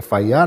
FIR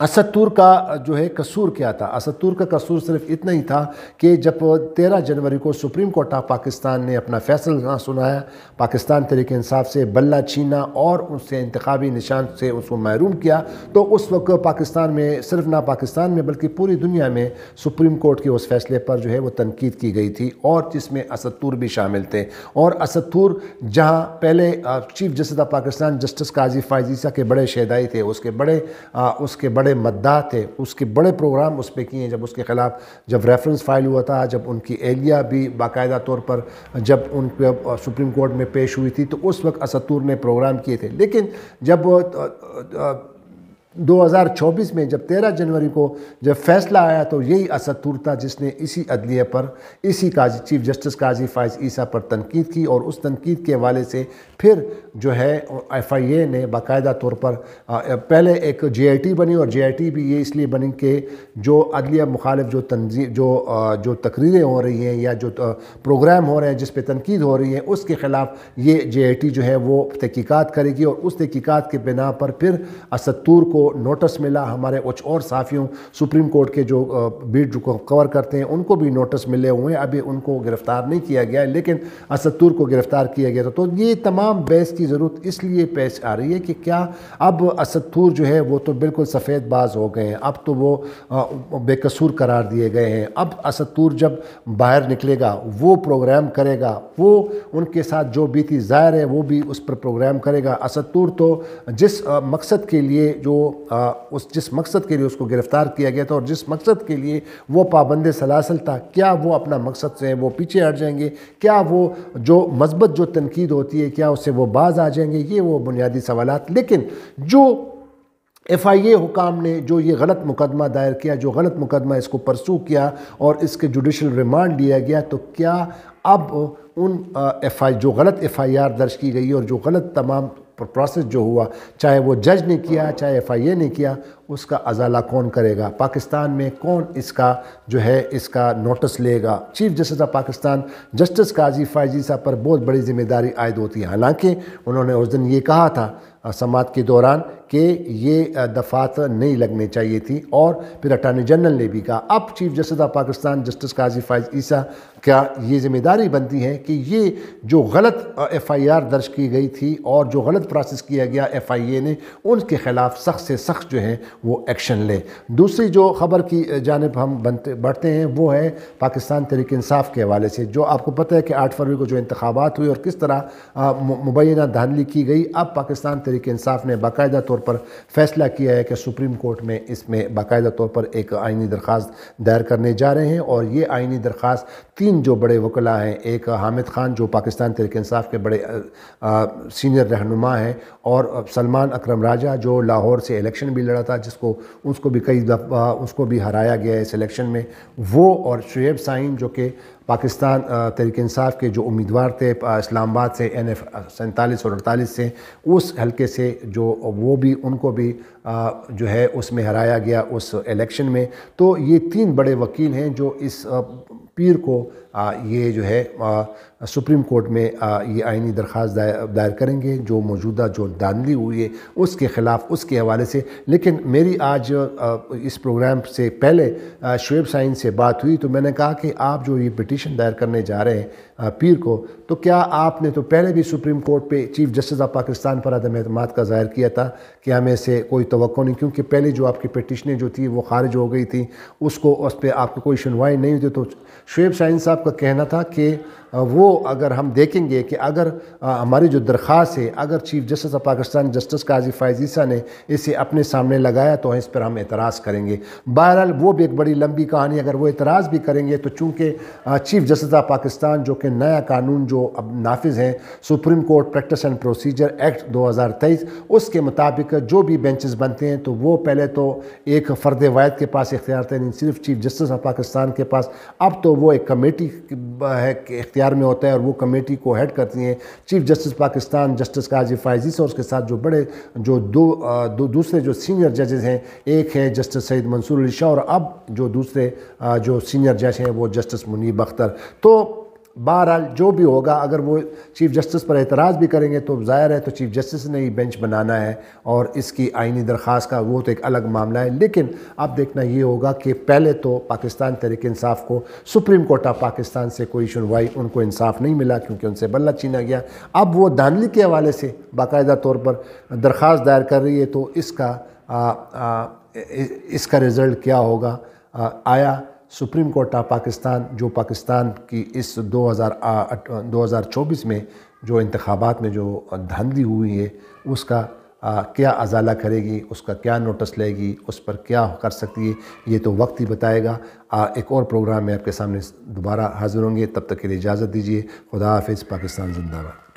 Asad تور کا جو ہے قصور کیا تھا؟ اسد تور کا قصور صرف اتنا ہی تھا کہ جب 13 جنوری کو سپریم کورٹ آف پاکستان نے اپنا فیصلہ سنایا، پاکستان تحریک انصاف سے بلہ چھینا اور اس سے انتخابی نشان سے اس کو محروم کیا، تو اس وقت پاکستان میں، صرف نہ پاکستان میں بلکہ پوری دنیا میں سپریم کورٹ کے اس فیصلے پر جو ہے وہ تنقید کی گئی تھی، اور جس میں اسد تور بھی شامل تھے۔ اور اسد تور جہاں پہلے chief justice of Pakistan justice Qazi Faez عیسیٰ کے بڑے شہدائی تھے، اس کے بڑے مداح تھے، اس کے بڑے پروگرام اس پہ کیے ہیں، جب اس کے خلاف جب ریفرنس فائل ہوا تھا، جب ان کی اہلیہ بھی باقاعدہ طور پر جب ان پہ سپریم کورٹ میں پیش ہوئی تھی، تو اس وقت اسد تور نے پروگرام کیے تھے۔ لیکن جب 2024 میں جب 13 جنوری کو جب فیصلہ آیا، تو یہی اسد تور تھا جس نے اسی عدلیہ پر، اسی چیف جسٹس قاضی فائز عیسیٰ پر تنقید کی، اور اس تنقید کے حوالے سے پھر جو ہے FIA نے باقاعدہ طور پر پہلے ایک JIT بنی، اور JIT بھی یہ اس لیے بنی کہ جو عدلیہ مخالف جو تنظیم جو تقریریں ہو رہی ہیں یا جو پروگرام ہو رہے ہیں جس پہ تنقید ہو رہی ہے، اس کے خلاف یہ JIT جو ہے وہ تحقیقات کرے گی، اور اس تحقیقات کے بنا پر پھر اسد تور کو نوٹس ملا۔ ہمارے کچھ اور صحافیوں سپریم کورٹ کے جو بیٹ جو کور کرتے ہیں ان کو بھی نوٹس ملے ہوئے ہیں، ابھی ان کو گرفتار نہیں کیا گیا ہے، لیکن اسد تور کو گرفتار کیا گیا تھا۔ تو یہ تمام بحث کی ضرورت اس لیے پیش آ رہی ہے کہ کیا اب اسد تور جو ہے وہ تو بالکل سفید باز ہو گئے ہیں، اب تو وہ بے قصور قرار دیے گئے ہیں۔ اب اسد تور جب باہر نکلے گا، وہ پروگرام کرے گا، وہ ان کے ساتھ جو بیتی ظاہر ہے وہ بھی اس پر پروگرام کرے گا۔ اسد تور تو جس مقصد کے لیے جس مقصد کے لیے اس کو گرفتار کیا گیا تھا، اور جس مقصد کے لیے وہ پابند سلاسل تھا، کیا وہ اپنا مقصد سے وہ پیچھے ہٹ جائیں گے؟ کیا وہ جو مثبت جو تنقید ہوتی ہے کیا اس سے وہ باز آ جائیں گے؟ یہ وہ بنیادی سوالات۔ لیکن جو FIA حکام نے جو یہ غلط مقدمہ دائر کیا، جو غلط مقدمہ اس کو پرسو کیا اور اس کے جوڈیشل ریمانڈ لیا گیا، تو کیا اب ان جو غلط FIR درج کی گئی اور جو غلط تمام پروسیس جو ہوا، چاہے وہ جج نے کیا چاہے FIA نے کیا، اس کا ازالہ کون کرے گا؟ پاکستان میں کون اس کا جو ہے اس کا نوٹس لے گا؟ Chief justice of Pakistan justice Qazi Faez عیسیٰ پر بہت بڑی ذمہ داری عائد ہوتی ہے، حالانکہ انہوں نے اس دن یہ کہا تھا سماعت کے دوران کہ یہ دفعات نہیں لگنے چاہیے تھی، اور پھر اٹارنی جنرل نے بھی کہا۔ اب chief justice of Pakistan justice Qazi Faez عیسیٰ کا یہ ذمہ داری بنتی ہے کہ یہ جو غلط FIR درج کی گئی تھی اور جو غلط پروسیس کیا گیا FIA نے، ان کے خلاف سخت سے سخت جو ہے وہ ایکشن لے۔ دوسری جو خبر کی جانب ہم بڑھتے ہیں وہ ہے پاکستان تحریک انصاف کے حوالے سے، جو آپ کو پتہ ہے کہ 8 فروری کو جو انتخابات ہوئے اور کس طرح مبینہ دھاندلی کی گئی۔ اب پاکستان تحریک انصاف نے باقاعدہ طور پر فیصلہ کیا ہے کہ سپریم کورٹ میں اس میں باقاعدہ طور پر ایک آئینی درخواست دائر کرنے جا رہے ہیں، اور یہ آئینی درخواست 3 جو بڑے وکلاء ہیں، ایک حامد خان جو پاکستان تحریک انصاف کے بڑے سینئر رہنما ہیں، اور سلمان اکرم راجہ جو لاہور سے الیکشن بھی لڑا تھا، اس کو بھی کئی دفعہ اس کو بھی ہرایا گیا ہے اس الیکشن میں، وہ اور شعیب سعیم جو کہ پاکستان تحریک انصاف کے جو امیدوار تھے اسلام آباد سے NF 47 اور 48 سے، اس حلقے سے جو وہ بھی ان کو بھی جو ہے اس میں ہرایا گیا اس الیکشن میں۔ تو یہ 3 بڑے وکیل ہیں جو اس پیر کو یہ جو ہے سپریم کورٹ میں یہ آئینی درخواست دائر کریں گے، جو موجودہ جو دھاندلی ہوئی ہے اس کے خلاف، اس کے حوالے سے۔ لیکن میری آج اس پروگرام سے پہلے شعیب سعیم سے بات ہوئی، تو میں نے کہا کہ آپ جو یہ پٹیشن دائر کرنے جا رہے ہیں پیر کو، تو کیا آپ نے تو پہلے بھی سپریم کورٹ پہ چیف جسٹس آف پاکستان پر عدم اعتماد کا ظاہر کیا تھا کہ ہمیں سے کوئی توقع نہیں، کیونکہ پہلے جو آپ کی پٹیشنیں جو تھی وہ خارج ہو گئی تھی، اس پہ آپ کو کوئی سنوائی نہیں ہوئی تھی۔ تو شعیب سعیم صاحب کا کہنا تھا کہ وہ اگر ہم دیکھیں گے کہ اگر ہماری جو درخواست ہے، اگر chief justice of Pakistan justice Qazi Faez عیسیٰ نے اسے اپنے سامنے لگایا تو اس پر ہم اعتراض کریں گے۔ بہرحال وہ بھی ایک بڑی لمبی کہانی، اگر وہ اعتراض بھی کریں گے تو چونکہ چیف جسٹس آف پاکستان جو کہ نیا قانون جو اب نافذ ہے، supreme court practice and procedure act 2023، اس کے مطابق جو بھی بینچز بنتے ہیں تو وہ پہلے تو ایک فرد واحد کے پاس اختیار تھا، نہیں صرف چیف جسٹس آف پاکستان کے پاس، اب تو وہ ایک کمیٹی ہے کہ اختیار میں ہوتا ہے، اور وہ کمیٹی کو ہیڈ کرتی ہیں chief justice Pakistan justice Qazi Faez عیسیٰ، اور اس کے ساتھ جو بڑے جو دوسرے جو سینئر ججز ہیں، ایک ہے جسٹس سید منصور علی شاہ، اور اب جو دوسرے جو سینئر جج ہیں وہ جسٹس منیب اختر۔ تو بہرحال جو بھی ہوگا، اگر وہ چیف جسٹس پر اعتراض بھی کریں گے تو ظاہر ہے تو چیف جسٹس نے ہی بینچ بنانا ہے، اور اس کی آئینی درخواست کا وہ تو ایک الگ معاملہ ہے۔ لیکن اب دیکھنا یہ ہوگا کہ پہلے تو پاکستان تحریک انصاف کو سپریم کورٹ آف پاکستان سے کوئی سنوائی، ان کو انصاف نہیں ملا کیونکہ ان سے بلہ چھینا گیا۔ اب وہ دھاندلی کے حوالے سے باقاعدہ طور پر درخواست دائر کر رہی ہے، تو اس کا رزلٹ کیا ہوگا؟ آیا سپریم کورٹ آف پاکستان جو پاکستان کی اس 2024 میں جو انتخابات میں جو دھاندلی ہوئی ہے اس کا کیا ازالہ کرے گی، اس کا کیا نوٹس لے گی، اس پر کیا کر سکتی ہے، یہ تو وقت ہی بتائے گا۔ ایک اور پروگرام میں آپ کے سامنے دوبارہ حاضر ہوں گے، تب تک کے لیے اجازت دیجیے۔ خدا حافظ۔ پاکستان زندہ باد۔